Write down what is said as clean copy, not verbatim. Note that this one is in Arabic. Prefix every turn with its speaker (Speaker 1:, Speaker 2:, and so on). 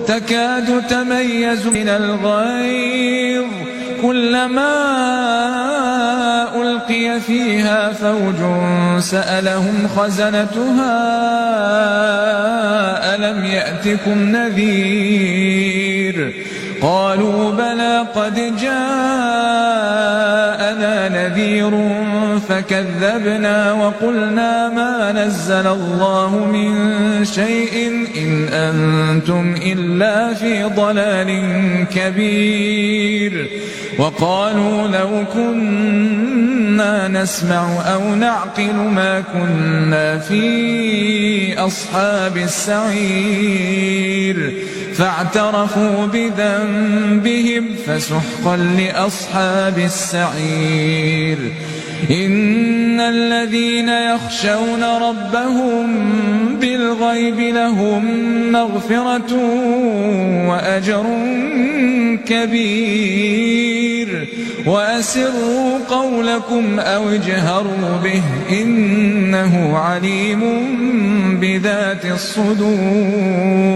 Speaker 1: تكاد تميز من الغيظ كلما ألقي فيها فوج سألهم خزنتها ألم يأتكم نذير قالوا بلى قد جاءنا نذير فكذبنا وقلنا ما نزل الله من شيء إن أنتم إلا في ضلال كبير وقالوا لو كنا نسمع أو نعقل ما كنا في أصحاب السعير فاعترفوا بذنبهم فسحقا لأصحاب السعير إن الذين يخشون ربهم بالغيب لهم مغفرة وأجر كبير وأسروا قولكم أو اجهروا به إنه عليم بذات الصدور